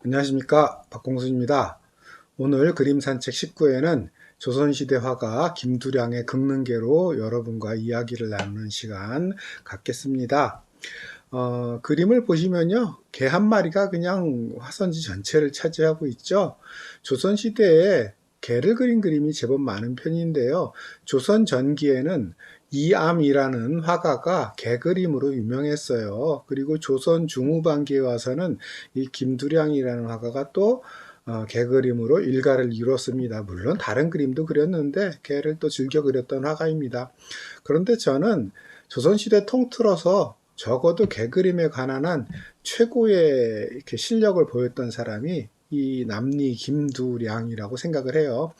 안녕하십니까, 박공수입니다. 오늘 그림 산책 19회는 조선시대 화가 김두량의 긁는개로 여러분과 이야기를 나누는 시간 갖겠습니다. 그림을 보시면요, 개 한 마리가 그냥 화선지 전체를 차지하고 있죠. 조선시대에 개를 그린 그림이 제법 많은 편인데요. 조선 전기에는 이암이라는 화가가 개 그림으로 유명했어요. 그리고 조선 중후반기에 와서는 이 김두량이라는 화가가 또 개 그림으로 일가를 이뤘습니다. 물론 다른 그림도 그렸는데 개를 또 즐겨 그렸던 화가입니다. 그런데 저는 조선시대 통틀어서 적어도 개 그림에 관한 한 최고의 이렇게 실력을 보였던 사람이 이 남리 김두량이라고 생각을 해요.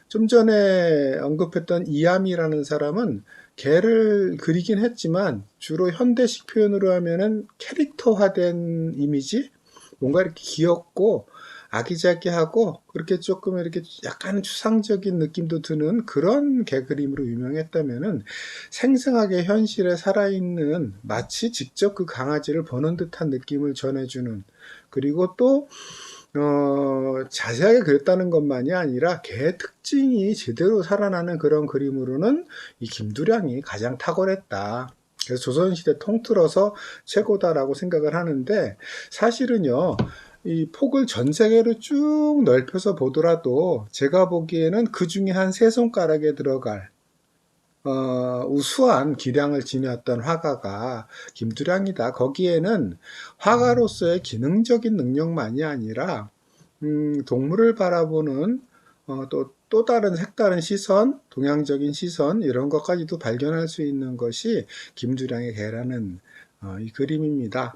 좀 전에 언급했던 이암이라는 사람은 개를 그리긴 했지만 주로 현대식 표현으로 하면은 캐릭터화된 이미지, 뭔가 이렇게 귀엽고 아기자기하고 그렇게 조금 이렇게 약간 추상적인 느낌도 드는 그런 개 그림으로 유명했다면은 생생하게 현실에 살아있는 마치 직접 그 강아지를 보는 듯한 느낌을 전해주는, 그리고 또 자세하게 그렸다는 것만이 아니라 개의 특징이 제대로 살아나는 그런 그림으로는 이 김두량이 가장 탁월했다. 그래서 조선시대 통틀어서 최고다라고 생각을 하는데, 사실은요, 이 폭을 전 세계로 쭉 넓혀서 보더라도 제가 보기에는 그 중에 한 세 손가락에 들어갈 우수한 기량을 지녔던 화가가 김두량이다. 거기에는 화가로서의 기능적인 능력만이 아니라 동물을 바라보는 또 다른 색다른 시선, 동양적인 시선, 이런 것까지도 발견할 수 있는 것이 김두량의 개라는 이 그림입니다.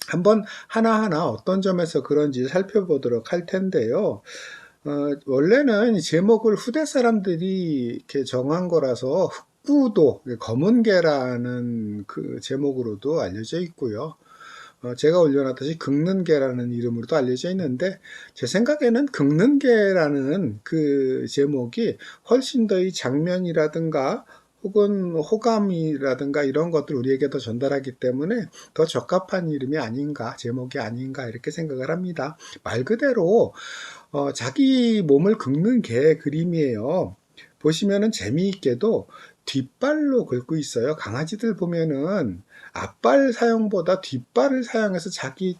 한번 하나하나 어떤 점에서 그런지 살펴보도록 할 텐데요. 원래는 제목을 후대 사람들이 이렇게 정한 거라서 흑구도, 검은 개라는 그 제목으로도 알려져 있고요. 제가 올려놨듯이 긁는 개라는 이름으로도 알려져 있는데, 제 생각에는 긁는 개라는 그 제목이 훨씬 더 이 장면이라든가 혹은 호감이라든가 이런 것들 우리에게 더 전달하기 때문에 더 적합한 이름이 아닌가, 제목이 아닌가, 이렇게 생각을 합니다. 말 그대로 자기 몸을 긁는 개 그림이에요. 보시면은 재미있게도 뒷발로 긁고 있어요. 강아지들 보면은 앞발 사용보다 뒷발을 사용해서 자기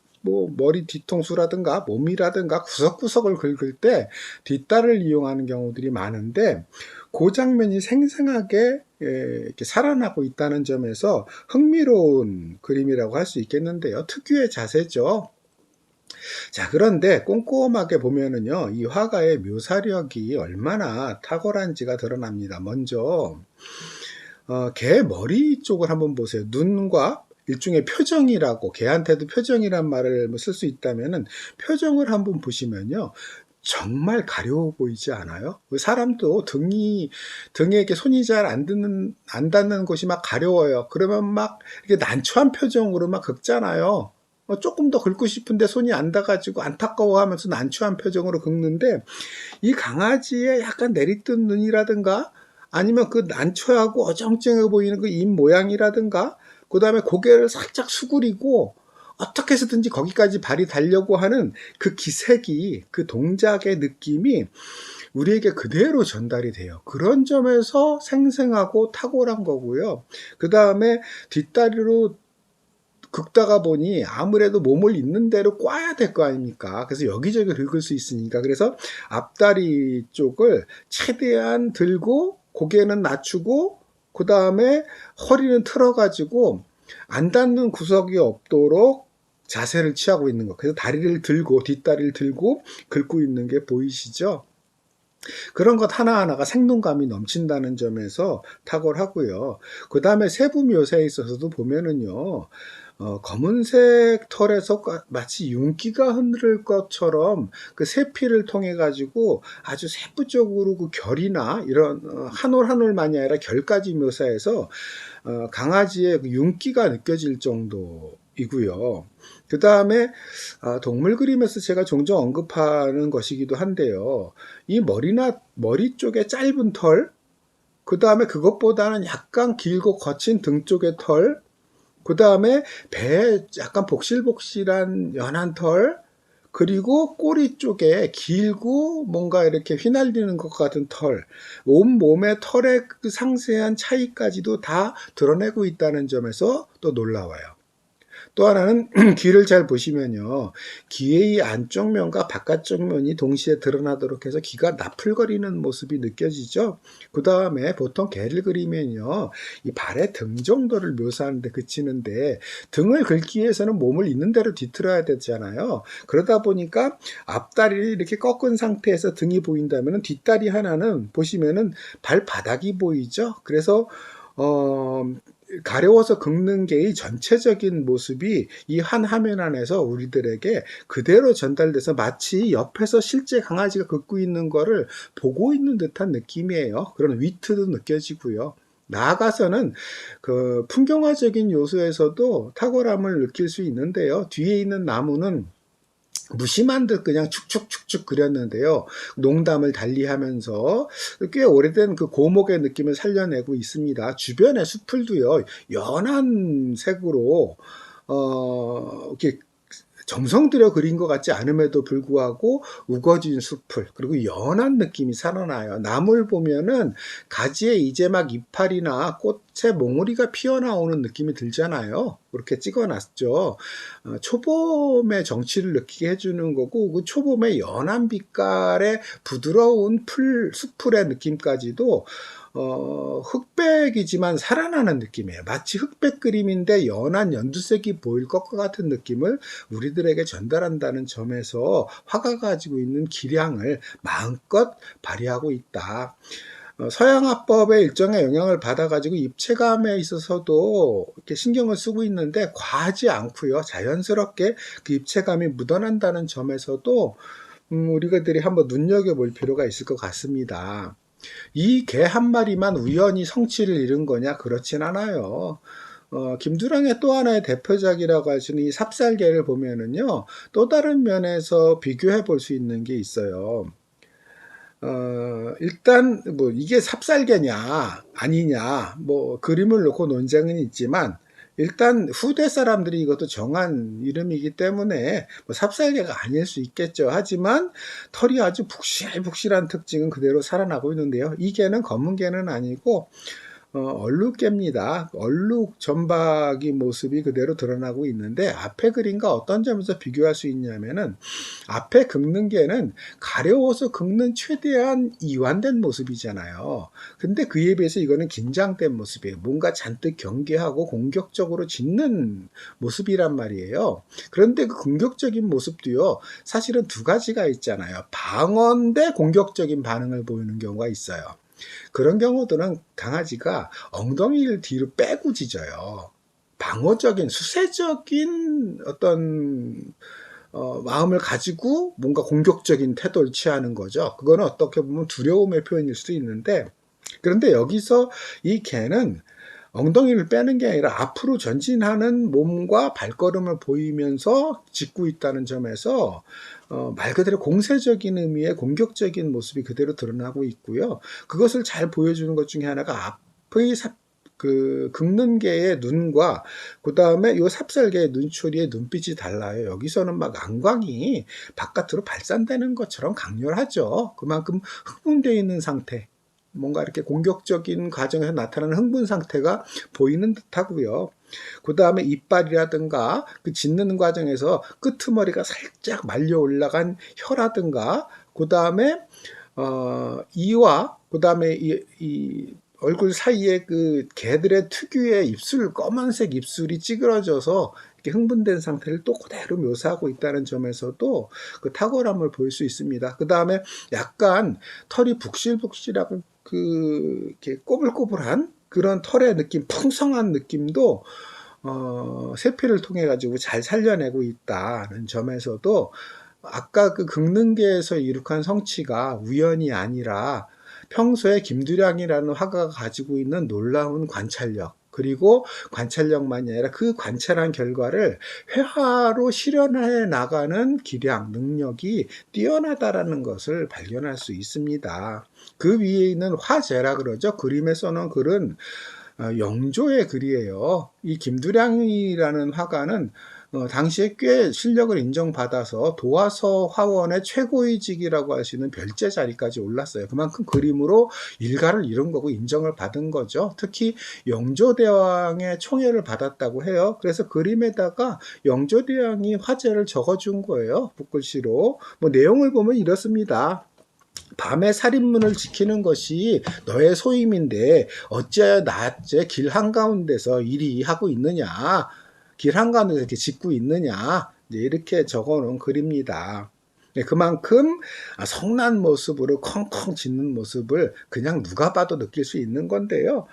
머리 뒤통수라든가 몸이라든가 구석구석을 긁을 때 뒷다리를 이용하는 경우들이 많은데, 그 장면이 생생하게 이렇게 살아나고 있다는 점에서 흥미로운 그림이라고 할 수 있겠는데요. 특유의 자세죠. 자, 그런데 꼼꼼하게 보면은요, 이 화가의 묘사력이 얼마나 탁월한지가 드러납니다. 먼저 개 머리 쪽을 한번 보세요. 눈과 일종의 표정이라고, 개한테도 표정이란 말을 쓸 수 있다면은 표정을 한번 보시면요, 정말 가려워 보이지 않아요? 사람도 등에 이렇게 손이 잘 안 닿는 곳이 막 가려워요. 그러면 막 이렇게 난처한 표정으로 막 긁잖아요. 조금 더 긁고 싶은데 손이 안 닿아가지고 안타까워하면서 난처한 표정으로 긁는데, 이 강아지의 약간 내리뜬 눈이라든가 아니면 그 난처하고 어정쩡해 보이는 그 입 모양이라든가, 그 다음에 고개를 살짝 수그리고 어떻게 해서든지 거기까지 발이 닿으려고 하는 그 기색이, 그 동작의 느낌이 우리에게 그대로 전달이 돼요. 그런 점에서 생생하고 탁월한 거고요. 그 다음에 뒷다리로 긁다가 보니 아무래도 몸을 있는 대로 꽈야 될 거 아닙니까? 그래서 여기저기 긁을 수 있으니까. 그래서 앞다리 쪽을 최대한 들고 고개는 낮추고 그 다음에 허리는 틀어가지고 안 닿는 구석이 없도록 자세를 취하고 있는 거. 그래서 다리를 들고, 뒷다리를 들고 긁고 있는 게 보이시죠? 그런 것 하나하나가 생동감이 넘친다는 점에서 탁월하고요. 그 다음에 세부 묘사에 있어서도 보면은요, 검은색 털에서 마치 윤기가 흐를 것처럼 그 세피를 통해 가지고 아주 세부적으로 그 결이나 이런 한 올 한 올만이 아니라 결까지 묘사해서 강아지의 그 윤기가 느껴질 정도이고요. 그 다음에 동물 그림에서 제가 종종 언급하는 것이기도 한데요. 이 머리 쪽에 짧은 털, 그 다음에 그것보다는 약간 길고 거친 등 쪽의 털, 그 다음에 배에 약간 복실복실한 연한 털, 그리고 꼬리 쪽에 길고 뭔가 이렇게 휘날리는 것 같은 털, 온몸의 털의 그 상세한 차이까지도 다 드러내고 있다는 점에서 또 놀라워요. 또 하나는 귀를 잘 보시면요. 귀의 안쪽 면과 바깥쪽 면이 동시에 드러나도록 해서 귀가 나풀거리는 모습이 느껴지죠. 그 다음에 보통 개를 그리면요. 이 발의 등 정도를 묘사하는데 그치는데 등을 긁기 위해서는 몸을 있는 대로 뒤틀어야 되잖아요. 그러다 보니까 앞다리를 이렇게 꺾은 상태에서 등이 보인다면 뒷다리 하나는 보시면은 발바닥이 보이죠. 그래서 가려워서 긁는 게의 전체적인 모습이 이 한 화면 안에서 우리들에게 그대로 전달돼서 마치 옆에서 실제 강아지가 긁고 있는 거를 보고 있는 듯한 느낌이에요. 그런 위트도 느껴지고요. 나아가서는 그 풍경화적인 요소에서도 탁월함을 느낄 수 있는데요. 뒤에 있는 나무는 무심한 듯 그냥 축축축축 그렸는데요. 농담을 달리하면서 꽤 오래된 그 고목의 느낌을 살려내고 있습니다. 주변의 숲을도요, 연한 색으로 이렇게 정성 들여 그린 것 같지 않음에도 불구하고 우거진 숲을, 그리고 연한 느낌이 살아나요. 나무를 보면은 가지에 이제 막 이파리나 꽃의 몽우리가 피어나오는 느낌이 들잖아요. 그렇게 찍어놨죠. 초봄의 정취를 느끼게 해주는 거고, 그 초봄의 연한 빛깔의 부드러운 숲풀의 느낌까지도 흑백이지만 살아나는 느낌이에요. 마치 흑백 그림인데 연한 연두색이 보일 것과 같은 느낌을 우리들에게 전달한다는 점에서 화가가 가지고 있는 기량을 마음껏 발휘하고 있다. 서양화법의 일정의 영향을 받아가지고 입체감에 있어서도 이렇게 신경을 쓰고 있는데 과하지 않고요. 자연스럽게 그 입체감이 묻어난다는 점에서도 우리가들이 한번 눈여겨볼 필요가 있을 것 같습니다. 이 개 한 마리만 우연히 성취를 이룬 거냐? 그렇진 않아요. 김두량의 또 하나의 대표작이라고 할 수 있는 이 삽살개를 보면은요, 또 다른 면에서 비교해 볼 수 있는 게 있어요. 일단, 뭐, 이게 삽살개냐, 아니냐, 뭐, 그림을 놓고 논쟁은 있지만, 일단 후대 사람들이 이것도 정한 이름이기 때문에 뭐 삽살개가 아닐 수 있겠죠. 하지만 털이 아주 북실북실한 특징은 그대로 살아나고 있는데요. 이 개는 검은 개는 아니고 얼룩개입니다. 얼룩 점박이 모습이 그대로 드러나고 있는데 앞에 그림과 어떤 점에서 비교할 수 있냐면은 앞에 긁는 개는 가려워서 긁는 최대한 이완된 모습이잖아요. 근데 그에 비해서 이거는 긴장된 모습이에요. 뭔가 잔뜩 경계하고 공격적으로 짖는 모습이란 말이에요. 그런데 그 공격적인 모습도요, 사실은 두 가지가 있잖아요. 방어 대 공격적인 반응을 보이는 경우가 있어요. 그런 경우들은 강아지가 엉덩이를 뒤로 빼고 짖어요. 방어적인, 수세적인 어떤 마음을 가지고 뭔가 공격적인 태도를 취하는 거죠. 그거는 어떻게 보면 두려움의 표현일 수도 있는데, 그런데 여기서 이 개는 엉덩이를 빼는 게 아니라 앞으로 전진하는 몸과 발걸음을 보이면서 짖고 있다는 점에서 말 그대로 공세적인 의미의 공격적인 모습이 그대로 드러나고 있고요. 그것을 잘 보여주는 것 중에 하나가 앞의 긁는 개의 눈과 그 다음에 요 삽살개의 눈초리의 눈빛이 달라요. 여기서는 막 안광이 바깥으로 발산되는 것처럼 강렬하죠. 그만큼 흥분되어 있는 상태, 뭔가 이렇게 공격적인 과정에서 나타나는 흥분 상태가 보이는 듯하고요. 그 다음에 이빨이라든가 그 짖는 과정에서 끄트머리가 살짝 말려 올라간 혀라든가 그 다음에 이와 그 다음에 이 얼굴 사이에 그 개들의 특유의 입술, 검은색 입술이 찌그러져서 이렇게 흥분된 상태를 또 그대로 묘사하고 있다는 점에서도 그 탁월함을 볼 수 있습니다. 그 다음에 약간 털이 북실북실하고 이렇게 꼬불꼬불한 그런 털의 느낌, 풍성한 느낌도 세피를 통해 가지고 잘 살려내고 있다는 점에서도 아까 그 긁는개에서 이룩한 성취가 우연이 아니라 평소에 김두량이라는 화가가 가지고 있는 놀라운 관찰력, 그리고 관찰력만이 아니라 그 관찰한 결과를 회화로 실현해 나가는 기량, 능력이 뛰어나다라는 것을 발견할 수 있습니다. 그 위에 있는 화제라 그러죠. 그림에 써놓은 글은 영조의 글이에요. 이 김두량이라는 화가는 당시에 꽤 실력을 인정받아서 도화서 화원의 최고위직이라고 할 수 있는 별제 자리까지 올랐어요. 그만큼 그림으로 일가를 이룬 거고 인정을 받은 거죠. 특히 영조대왕의 총애를 받았다고 해요. 그래서 그림에다가 영조대왕이 화제를 적어준 거예요. 붓글씨로. 뭐 내용을 보면 이렇습니다. 밤에 살인문을 지키는 것이 너의 소임인데 어찌하여 낮에 길 한가운데서 이리 하고 있느냐. 길 한가운데서 이렇게 짓고 있느냐. 이렇게 적어놓은 글입니다. 그만큼 성난 모습으로 컹컹 짖는 모습을 그냥 누가 봐도 느낄 수 있는 건데요.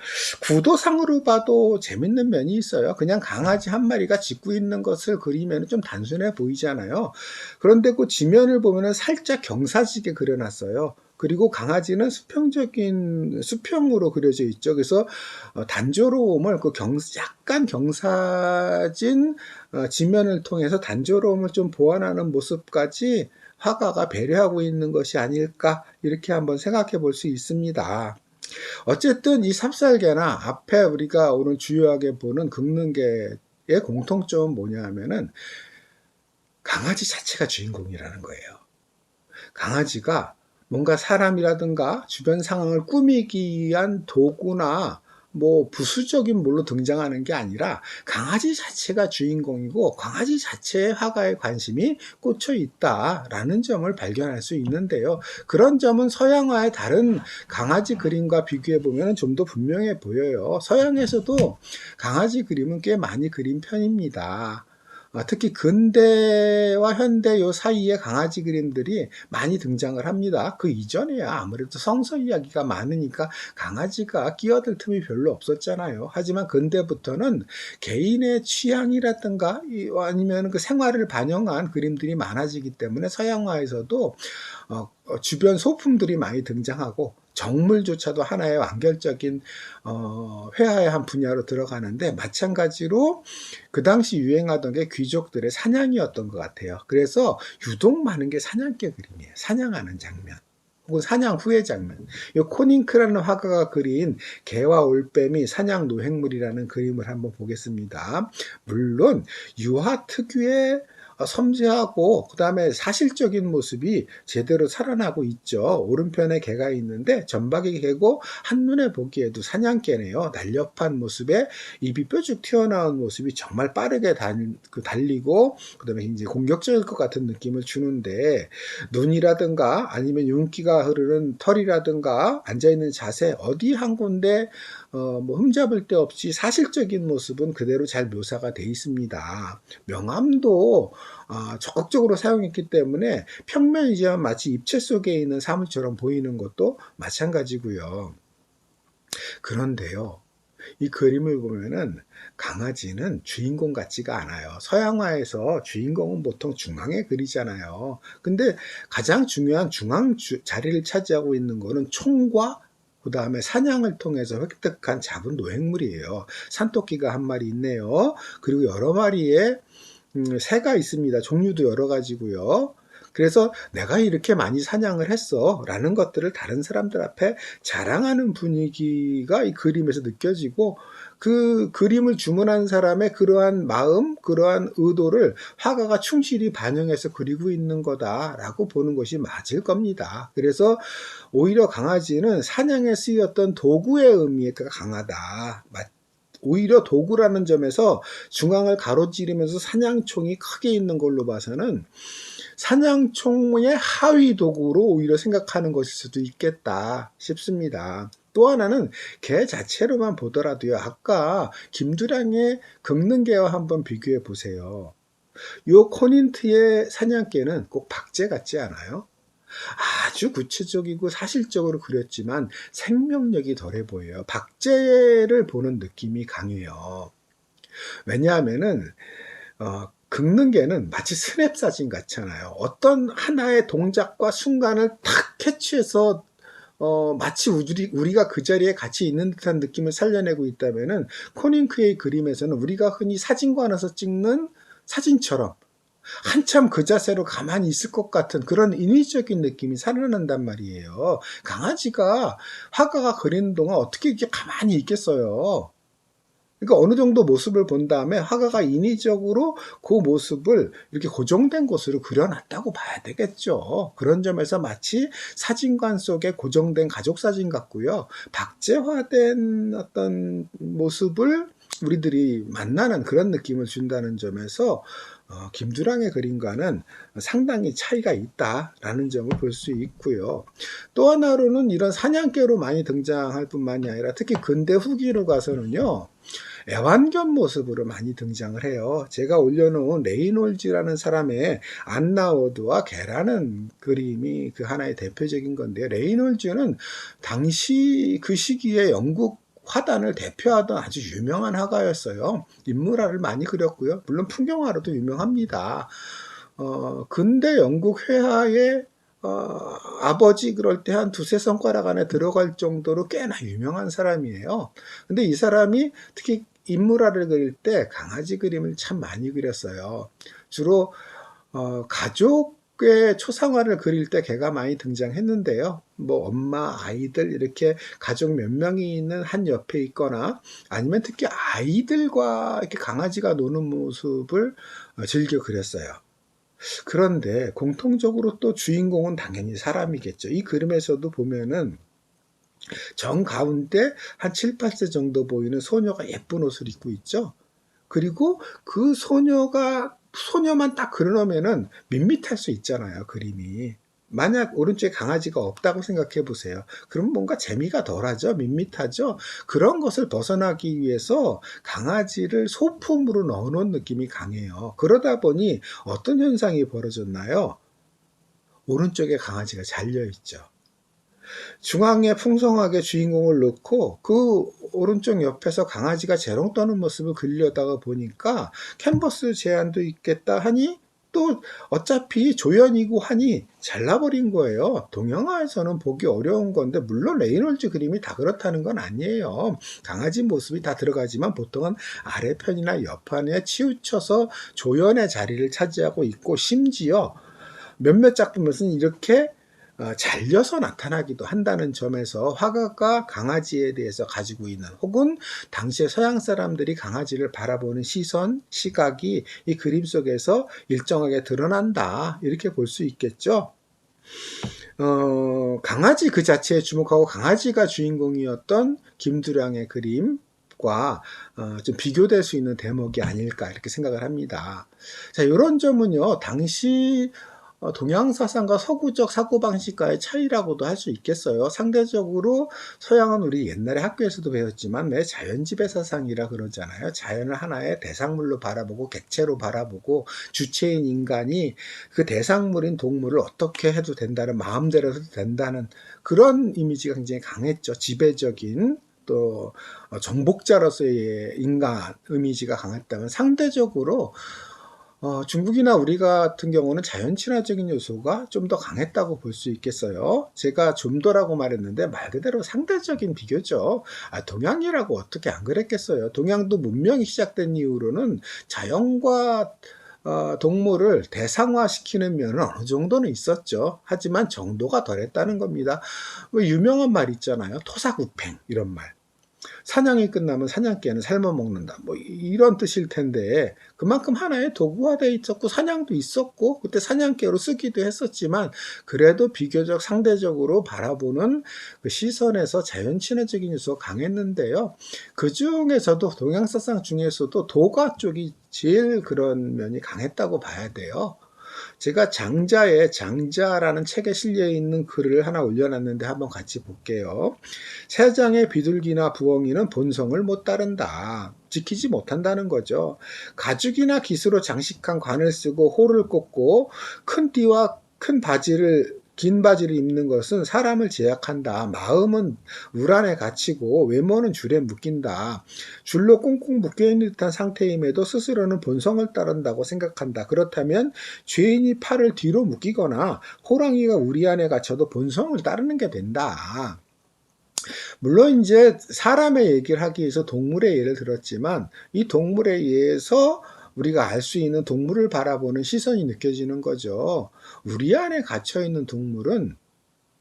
구도상으로 봐도 재밌는 면이 있어요. 그냥 강아지 한 마리가 짖고 있는 것을 그리면 좀 단순해 보이잖아요. 그런데 그 지면을 보면 살짝 경사지게 그려놨어요. 그리고 강아지는 수평으로 그려져 있죠. 그래서 단조로움을 약간 경사진 지면을 통해서 단조로움을 좀 보완하는 모습까지 화가가 배려하고 있는 것이 아닐까 이렇게 한번 생각해 볼 수 있습니다. 어쨌든 이 삽살개나 앞에 우리가 오늘 주요하게 보는 긁는개의 공통점은 뭐냐 하면은 강아지 자체가 주인공이라는 거예요. 강아지가 뭔가 사람이라든가 주변 상황을 꾸미기 위한 도구나 뭐 부수적인 뭘로 등장하는 게 아니라 강아지 자체가 주인공이고 강아지 자체의 화가의 관심이 꽂혀 있다라는 점을 발견할 수 있는데요. 그런 점은 서양화의 다른 강아지 그림과 비교해 보면 좀 더 분명해 보여요. 서양에서도 강아지 그림은 꽤 많이 그린 편입니다. 특히 근대와 현대 요 사이에 강아지 그림들이 많이 등장을 합니다. 그 이전에야 아무래도 성서 이야기가 많으니까 강아지가 끼어들 틈이 별로 없었잖아요. 하지만 근대부터는 개인의 취향이라든가 아니면 그 생활을 반영한 그림들이 많아지기 때문에 서양화에서도 주변 소품들이 많이 등장하고 정물조차도 하나의 완결적인 회화의 한 분야로 들어가는데 마찬가지로 그 당시 유행하던 게 귀족들의 사냥이었던 것 같아요. 그래서 유독 많은 게 사냥개 그림이에요. 사냥하는 장면. 혹은 사냥 후의 장면. 이 코닝크라는 화가가 그린 개와 올빼미 사냥 노획물이라는 그림을 한번 보겠습니다. 물론 유화 특유의 섬세하고 그 다음에 사실적인 모습이 제대로 살아나고 있죠. 오른편에 개가 있는데 점박이 개고 한눈에 보기에도 사냥개네요. 날렵한 모습에 입이 뾰족 튀어나온 모습이 정말 빠르게 달리고 그 다음에 이제 공격적일 것 같은 느낌을 주는데 눈이라든가 아니면 윤기가 흐르는 털이라든가 앉아있는 자세 어디 한 군데 뭐 흠잡을 데 없이 사실적인 모습은 그대로 잘 묘사가 돼 있습니다. 명암도 적극적으로 사용했기 때문에 평면이지만 마치 입체 속에 있는 사물처럼 보이는 것도 마찬가지고요. 그런데요. 이 그림을 보면은 강아지는 주인공 같지가 않아요. 서양화에서 주인공은 보통 중앙에 그리잖아요. 근데 가장 중요한 중앙 자리를 차지하고 있는 거는 총과 그 다음에 사냥을 통해서 획득한 잡은 노획물이에요. 산토끼가 한 마리 있네요. 그리고 여러 마리의 새가 있습니다. 종류도 여러 가지고요. 그래서 내가 이렇게 많이 사냥을 했어 라는 것들을 다른 사람들 앞에 자랑하는 분위기가 이 그림에서 느껴지고 그 그림을 주문한 사람의 그러한 마음, 그러한 의도를 화가가 충실히 반영해서 그리고 있는 거다라고 보는 것이 맞을 겁니다. 그래서 오히려 강아지는 사냥에 쓰였던 도구의 의미가 강하다. 오히려 도구라는 점에서 중앙을 가로지르면서 사냥총이 크게 있는 걸로 봐서는 사냥총의 하위 도구로 오히려 생각하는 것일 수도 있겠다 싶습니다. 또 하나는 개 자체로만 보더라도요. 아까 김두량의 긁는개와 한번 비교해 보세요. 이 코닌트의 사냥개는 꼭 박제 같지 않아요? 아주 구체적이고 사실적으로 그렸지만 생명력이 덜해 보여요. 박제를 보는 느낌이 강해요. 왜냐하면은 긁는 개는 마치 스냅 사진 같잖아요. 어떤 하나의 동작과 순간을 탁 캐치해서 마치 우리가 그 자리에 같이 있는 듯한 느낌을 살려내고 있다면은 코닝크의 그림에서는 우리가 흔히 사진관에서 찍는 사진처럼 한참 그 자세로 가만히 있을 것 같은 그런 인위적인 느낌이 살아난단 말이에요. 강아지가 화가가 그리는 동안 어떻게 이렇게 가만히 있겠어요? 그러니까 어느 정도 모습을 본 다음에 화가가 인위적으로 그 모습을 이렇게 고정된 곳으로 그려놨다고 봐야 되겠죠. 그런 점에서 마치 사진관 속에 고정된 가족 사진 같고요. 박제화된 어떤 모습을 우리들이 만나는 그런 느낌을 준다는 점에서 김두량의 그림과는 상당히 차이가 있다라는 점을 볼 수 있고요. 또 하나로는 이런 사냥개로 많이 등장할 뿐만이 아니라 특히 근대 후기로 가서는요. 애완견 모습으로 많이 등장을 해요. 제가 올려놓은 레이놀즈라는 사람의 안나워드와 개라는 그림이 그 하나의 대표적인 건데요. 레이놀즈는 당시 그 시기에 영국 화단을 대표하던 아주 유명한 화가였어요. 인물화를 많이 그렸고요. 물론 풍경화로도 유명합니다. 근대 영국 회화의 아버지 그럴 때 한 두세 손가락 안에 들어갈 정도로 꽤나 유명한 사람이에요. 근데 이 사람이 특히 인물화를 그릴 때 강아지 그림을 참 많이 그렸어요. 주로 가족의 초상화를 그릴 때 개가 많이 등장했는데요. 뭐 엄마, 아이들 이렇게 가족 몇 명이 있는 한 옆에 있거나 아니면 특히 아이들과 이렇게 강아지가 노는 모습을 즐겨 그렸어요. 그런데 공통적으로 또 주인공은 당연히 사람이겠죠. 이 그림에서도 보면은 정 가운데 한 7, 8세 정도 보이는 소녀가 예쁜 옷을 입고 있죠. 그리고 그 소녀만 딱 그려놓으면은 밋밋할 수 있잖아요, 그림이. 만약 오른쪽에 강아지가 없다고 생각해 보세요. 그럼 뭔가 재미가 덜하죠? 밋밋하죠? 그런 것을 벗어나기 위해서 강아지를 소품으로 넣어놓은 느낌이 강해요. 그러다 보니 어떤 현상이 벌어졌나요? 오른쪽에 강아지가 잘려있죠. 중앙에 풍성하게 주인공을 넣고 그 오른쪽 옆에서 강아지가 재롱 떠는 모습을 그리려다가 보니까 캔버스 제한도 있겠다 하니 또 어차피 조연이고 하니 잘라버린 거예요. 동영화에서는 보기 어려운 건데 물론 레이놀즈 그림이 다 그렇다는 건 아니에요. 강아지 모습이 다 들어가지만 보통은 아래편이나 옆편에 치우쳐서 조연의 자리를 차지하고 있고 심지어 몇몇 작품에서는 이렇게 잘려서 나타나기도 한다는 점에서 화가가 강아지에 대해서 가지고 있는 혹은 당시에 서양 사람들이 강아지를 바라보는 시선, 시각이 이 그림 속에서 일정하게 드러난다 이렇게 볼 수 있겠죠. 강아지 그 자체에 주목하고 강아지가 주인공이었던 김두량의 그림과 좀 비교될 수 있는 대목이 아닐까 이렇게 생각을 합니다. 자, 이런 점은요, 당시 동양 사상과 서구적 사고방식과의 차이라고도 할 수 있겠어요. 상대적으로 서양은 우리 옛날에 학교에서도 배웠지만 왜 자연지배 사상이라 그러잖아요. 자연을 하나의 대상물로 바라보고 객체로 바라보고 주체인 인간이 그 대상물인 동물을 어떻게 해도 된다는 마음대로 해도 된다는 그런 이미지가 굉장히 강했죠. 지배적인 또 정복자로서의 인간 이미지가 강했다면 상대적으로 중국이나 우리 같은 경우는 자연 친화적인 요소가 좀 더 강했다고 볼 수 있겠어요. 제가 좀 더라고 말했는데 말 그대로 상대적인 비교죠. 동양이라고 어떻게 안 그랬겠어요. 동양도 문명이 시작된 이후로는 자연과 동물을 대상화시키는 면은 어느 정도는 있었죠. 하지만 정도가 덜했다는 겁니다. 유명한 말 있잖아요. 토사구팽 이런 말. 사냥이 끝나면 사냥개는 삶아 먹는다. 뭐 이런 뜻일 텐데 그만큼 하나의 도구화되어 있었고 사냥도 있었고 그때 사냥개로 쓰기도 했었지만 그래도 비교적 상대적으로 바라보는 그 시선에서 자연 친화적인 요소가 강했는데요. 그 중에서도 동양 사상 중에서도 도가 쪽이 제일 그런 면이 강했다고 봐야 돼요. 제가 장자라는 책에 실려 있는 글을 하나 올려놨는데 한번 같이 볼게요. 세장의 비둘기나 부엉이는 본성을 못 따른다. 지키지 못한다는 거죠. 가죽이나 기스로 장식한 관을 쓰고 호를 꽂고 큰 띠와 긴 바지를 입는 것은 사람을 제약한다. 마음은 울 안에 갇히고 외모는 줄에 묶인다. 줄로 꽁꽁 묶여있는 듯한 상태임에도 스스로는 본성을 따른다고 생각한다. 그렇다면 죄인이 팔을 뒤로 묶이거나 호랑이가 우리 안에 갇혀도 본성을 따르는 게 된다. 물론 이제 사람의 얘기를 하기 위해서 동물의 예를 들었지만 이 동물에 의해서 우리가 알 수 있는 동물을 바라보는 시선이 느껴지는 거죠. 우리 안에 갇혀있는 동물은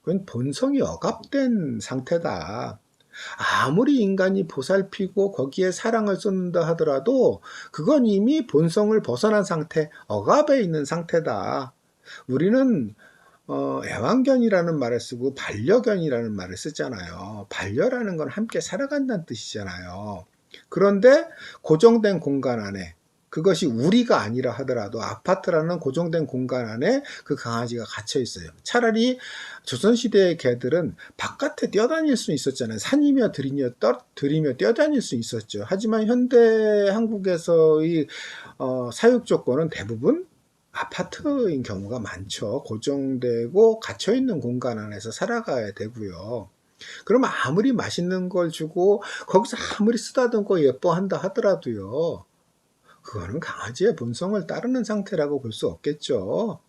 그건 본성이 억압된 상태다. 아무리 인간이 보살피고 거기에 사랑을 쏟는다 하더라도 그건 이미 본성을 벗어난 상태, 억압에 있는 상태다. 우리는 애완견이라는 말을 쓰고 반려견이라는 말을 쓰잖아요. 반려라는 건 함께 살아간다는 뜻이잖아요. 그런데 고정된 공간 안에, 그것이 우리가 아니라 하더라도 아파트라는 고정된 공간 안에 그 강아지가 갇혀 있어요. 차라리 조선시대의 개들은 바깥에 뛰어다닐 수 있었잖아요. 산이며 들이며 뛰어다닐 수 있었죠. 하지만 현대 한국에서의 사육 조건은 대부분 아파트인 경우가 많죠. 고정되고 갇혀있는 공간 안에서 살아가야 되고요. 그러면 아무리 맛있는 걸 주고 거기서 아무리 쓰다듬고 예뻐한다 하더라도요. 그거는 강아지의 본성을 따르는 상태라고 볼 수 없겠죠.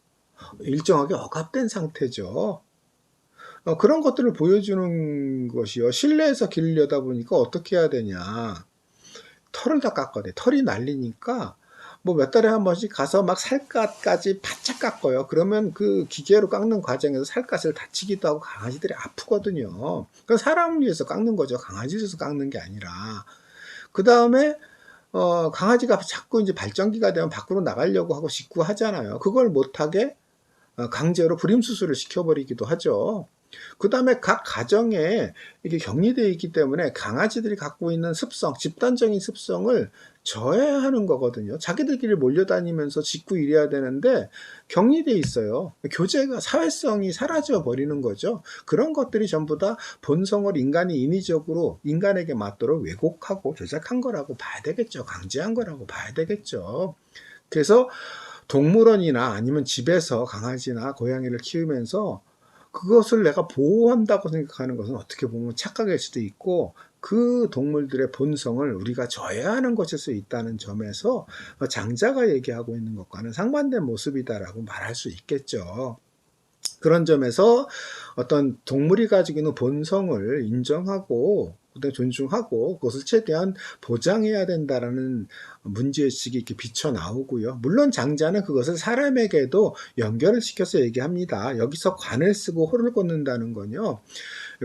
일정하게 억압된 상태죠. 그런 것들을 보여주는 것이요. 실내에서 기르려다 보니까 어떻게 해야 되냐. 털을 다 깎아야 돼. 털이 날리니까 뭐 몇 달에 한 번씩 가서 막 살갗까지 바짝 깎아요. 그러면 그 기계로 깎는 과정에서 살갗을 다치기도 하고 강아지들이 아프거든요. 그건 사람을 위해서 깎는 거죠. 강아지를 위해서 깎는 게 아니라. 그 다음에 강아지가 자꾸 이제 발전기가 되면 밖으로 나가려고 하고 직구하잖아요. 그걸 못하게 강제로 불임수술을 시켜버리기도 하죠. 그 다음에 각 가정에 이게 격리되어 있기 때문에 강아지들이 갖고 있는 습성, 집단적인 습성을 저해하는 거거든요. 자기들끼리 몰려다니면서 짓고 이래야 되는데 격리되어 있어요. 교제가, 사회성이 사라져 버리는 거죠. 그런 것들이 전부 다 본성을 인간이 인위적으로 인간에게 맞도록 왜곡하고 조작한 거라고 봐야 되겠죠. 강제한 거라고 봐야 되겠죠. 그래서 동물원이나 아니면 집에서 강아지나 고양이를 키우면서 그것을 내가 보호한다고 생각하는 것은 어떻게 보면 착각일 수도 있고 그 동물들의 본성을 우리가 저해하는 것일 수 있다는 점에서 장자가 얘기하고 있는 것과는 상반된 모습이다라고 말할 수 있겠죠. 그런 점에서 어떤 동물이 가지고 있는 본성을 인정하고 존중하고 그것을 최대한 보장해야 된다라는 문제의식이 이렇게 비쳐 나오고요. 물론 장자는 그것을 사람에게도 연결을 시켜서 얘기합니다. 여기서 관을 쓰고 홀을 꽂는다는 건요.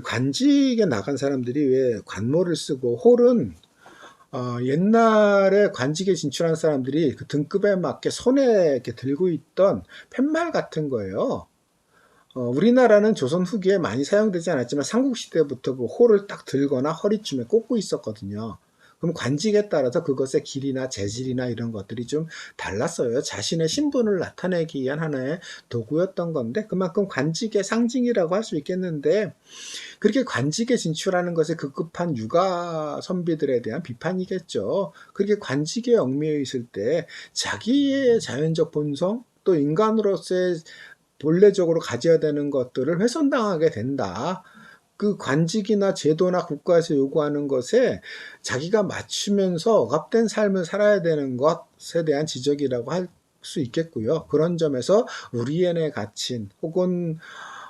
관직에 나간 사람들이 왜 관모를 쓰고 홀은 옛날에 관직에 진출한 사람들이 그 등급에 맞게 손에 이렇게 들고 있던 팻말 같은 거예요. 우리나라는 조선 후기에 많이 사용되지 않았지만 삼국시대부터 그 호를 딱 들거나 허리춤에 꽂고 있었거든요. 그럼 관직에 따라서 그것의 길이나 재질이나 이런 것들이 좀 달랐어요. 자신의 신분을 나타내기 위한 하나의 도구였던 건데 그만큼 관직의 상징이라고 할 수 있겠는데 그렇게 관직에 진출하는 것에 급급한 육아 선비들에 대한 비판이겠죠. 그렇게 관직에 얽매여 있을 때 자기의 자연적 본성 또 인간으로서의 본래적으로 가져야 되는 것들을 훼손당하게 된다. 그 관직이나 제도나 국가에서 요구하는 것에 자기가 맞추면서 억압된 삶을 살아야 되는 것에 대한 지적이라고 할 수 있겠고요. 그런 점에서 우리엔에 갇힌 혹은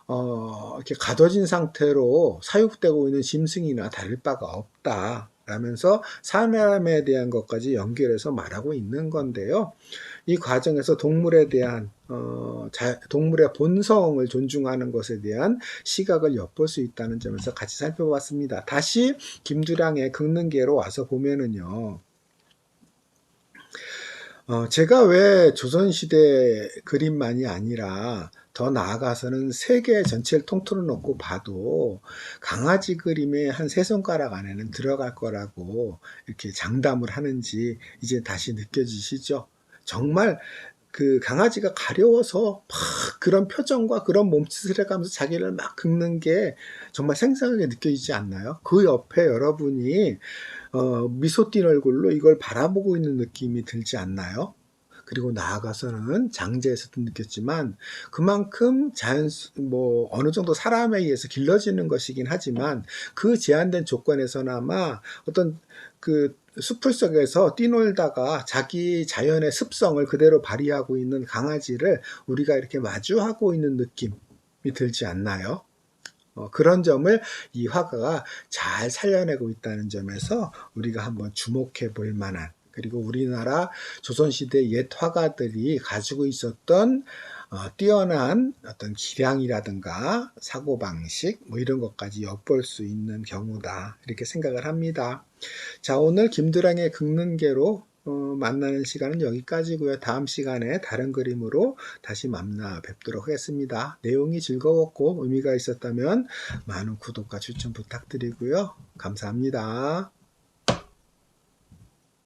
이렇게 가둬진 상태로 사육되고 있는 짐승이나 다를 바가 없다. 라면서 사람에 대한 것까지 연결해서 말하고 있는 건데요. 이 과정에서 동물에 대한 동물의 본성을 존중하는 것에 대한 시각을 엿볼 수 있다는 점에서 같이 살펴봤습니다. 다시 김두량의 긁는개로 와서 보면은요. 제가 왜 조선시대 그림만이 아니라 더 나아가서는 세계 전체를 통틀어 놓고 봐도 강아지 그림의 한 세 손가락 안에는 들어갈 거라고 이렇게 장담을 하는지 이제 다시 느껴지시죠? 정말 그 강아지가 가려워서 막 그런 표정과 그런 몸짓을 해가면서 자기를 막 긁는 게 정말 생생하게 느껴지지 않나요? 그 옆에 여러분이 미소 띈 얼굴로 이걸 바라보고 있는 느낌이 들지 않나요? 그리고 나아가서는 장제에서도 느꼈지만 그만큼 어느 정도 사람에 의해서 길러지는 것이긴 하지만 그 제한된 조건에서나마 어떤 그 숲을 속에서 뛰놀다가 자기 자연의 습성을 그대로 발휘하고 있는 강아지를 우리가 이렇게 마주하고 있는 느낌이 들지 않나요? 그런 점을 이 화가가 잘 살려내고 있다는 점에서 우리가 한번 주목해 볼 만한 그리고 우리나라 조선시대 옛 화가들이 가지고 있었던 뛰어난 어떤 기량이라든가 사고방식 뭐 이런 것까지 엿볼 수 있는 경우다 이렇게 생각을 합니다. 자, 오늘 김두량의 긁는개로 만나는 시간은 여기까지고요. 다음 시간에 다른 그림으로 다시 만나 뵙도록 하겠습니다. 내용이 즐거웠고 의미가 있었다면 많은 구독과 추천 부탁드리고요. 감사합니다.